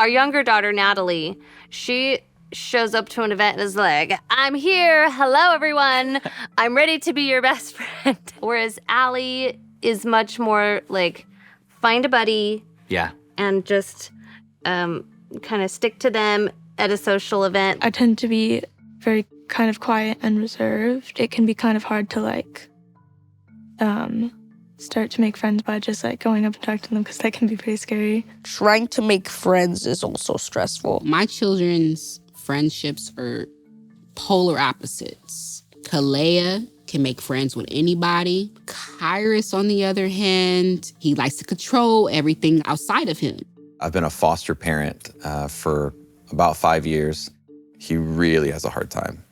Our younger daughter, Natalie, she shows up to an event and is like, I'm here. Hello, everyone. I'm ready to be your best friend. Whereas Allie is much more like, find a buddy. Yeah. And just kind of stick to them at a social event. I tend to be very kind of quiet and reserved. It can be kind of hard to start to make friends by just going up and talking to them because that can be pretty scary. Trying to make friends is also stressful. My children's friendships are polar opposites. Kalea can make friends with anybody. Kyrus, on the other hand, he likes to control everything outside of him. I've been a foster parent for about 5 years. He really has a hard time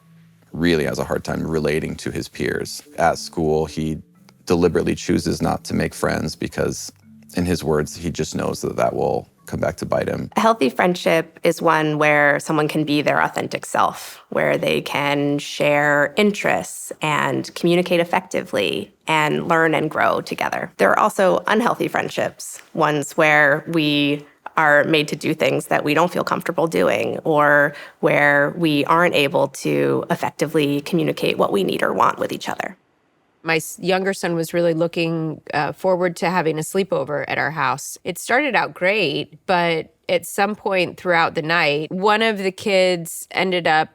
relating to his peers. At school, he deliberately chooses not to make friends because, in his words, he just knows that will come back to bite him. A healthy friendship is one where someone can be their authentic self, where they can share interests and communicate effectively and learn and grow together. There are also unhealthy friendships, ones where we are made to do things that we don't feel comfortable doing, or where we aren't able to effectively communicate what we need or want with each other. My younger son was really looking forward to having a sleepover at our house. It started out great, but at some point throughout the night, one of the kids ended up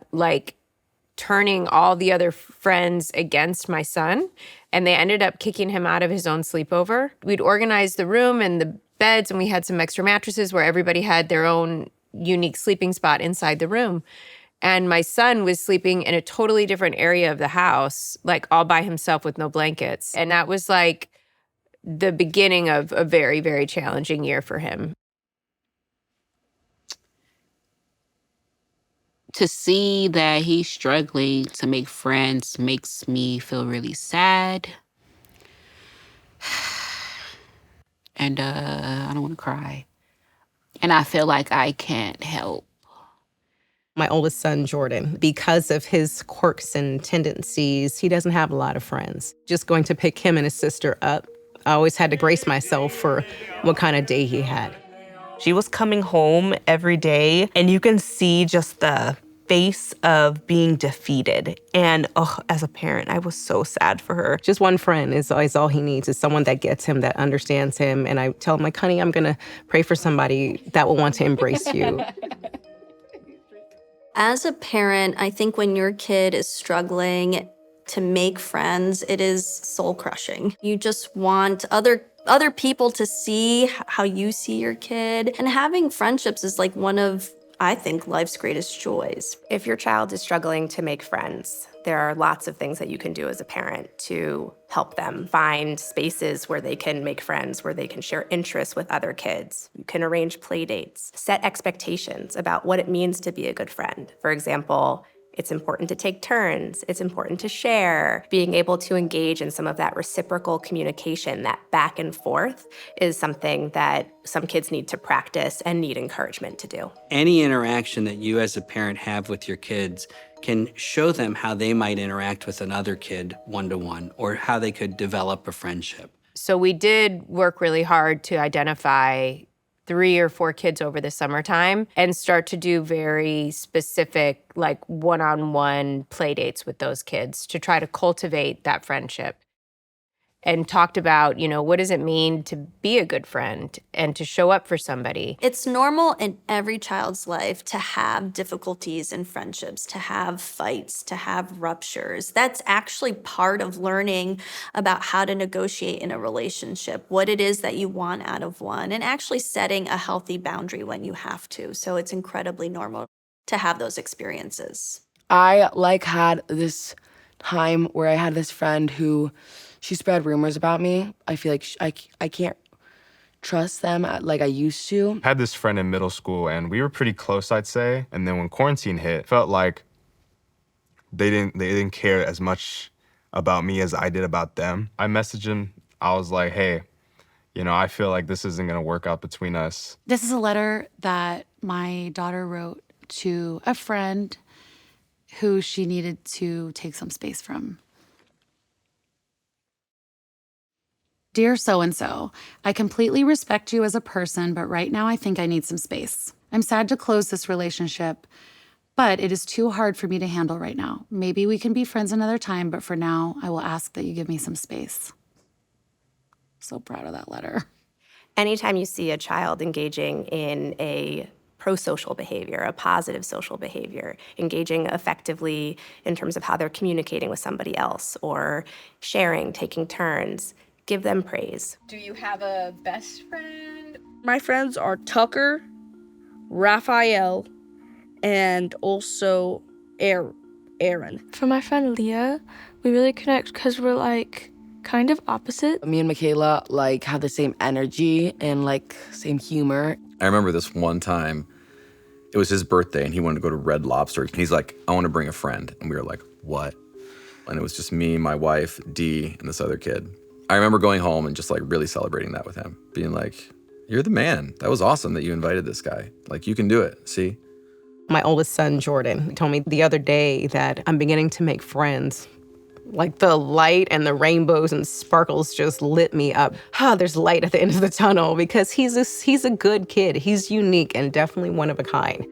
turning all the other friends against my son, and they ended up kicking him out of his own sleepover. We'd organized the room and the beds, and we had some extra mattresses where everybody had their own unique sleeping spot inside the room. And my son was sleeping in a totally different area of the house, all by himself with no blankets. And that was the beginning of a very, very challenging year for him. To see that he's struggling to make friends makes me feel really sad. And I don't want to cry. And I feel like I can't help. My oldest son, Jordan, because of his quirks and tendencies, he doesn't have a lot of friends. Just going to pick him and his sister up, I always had to brace myself for what kind of day he had. She was coming home every day, and you can see just the face of being defeated. And as a parent, I was so sad for her. Just one friend is all he needs, is someone that gets him, that understands him. And I tell him, honey, I'm gonna pray for somebody that will want to embrace you. As a parent, I think when your kid is struggling to make friends, it is soul-crushing. You just want other people to see how you see your kid. And having friendships is one of, I think, life's greatest joys. If your child is struggling to make friends, there are lots of things that you can do as a parent to help them find spaces where they can make friends, where they can share interests with other kids. You can arrange play dates, set expectations about what it means to be a good friend. For example, it's important to take turns. It's important to share. Being able to engage in some of that reciprocal communication, that back and forth, is something that some kids need to practice and need encouragement to do. Any interaction that you as a parent have with your kids can show them how they might interact with another kid one-to-one, or how they could develop a friendship. So we did work really hard to identify 3 or 4 kids over the summertime and start to do very specific, one-on-one play dates with those kids to try to cultivate that friendship. And talked about, what does it mean to be a good friend and to show up for somebody? It's normal in every child's life to have difficulties in friendships, to have fights, to have ruptures. That's actually part of learning about how to negotiate in a relationship, what it is that you want out of one, and actually setting a healthy boundary when you have to. So it's incredibly normal to have those experiences. I had this time where I had this friend who, she spread rumors about me. I feel like I can't trust them like I used to. I had this friend in middle school, and we were pretty close, I'd say. And then when quarantine hit, it felt like they didn't care as much about me as I did about them. I messaged him. I was like, hey, I feel like this isn't gonna work out between us. This is a letter that my daughter wrote to a friend who she needed to take some space from. Dear so-and-so, I completely respect you as a person, but right now I think I need some space. I'm sad to close this relationship, but it is too hard for me to handle right now. Maybe we can be friends another time, but for now, I will ask that you give me some space. So proud of that letter. Anytime you see a child engaging in a pro-social behavior, a positive social behavior, engaging effectively in terms of how they're communicating with somebody else or sharing, taking turns, give them praise. Do you have a best friend? My friends are Tucker, Raphael, and also Aaron. For my friend Leah, we really connect because we're like kind of opposite. Me and Michaela like have the same energy and like same humor. I remember this one time, it was his birthday and he wanted to go to Red Lobster. And he's like, I want to bring a friend. And we were like, what? And it was just me, my wife, Dee, and this other kid. I remember going home and just like really celebrating that with him. Being like, you're the man. That was awesome that you invited this guy. Like, you can do it, see? My oldest son, Jordan, told me the other day that I'm beginning to make friends. Like the light and the rainbows and sparkles just lit me up. There's light at the end of the tunnel because he's a good kid. He's unique and definitely one of a kind.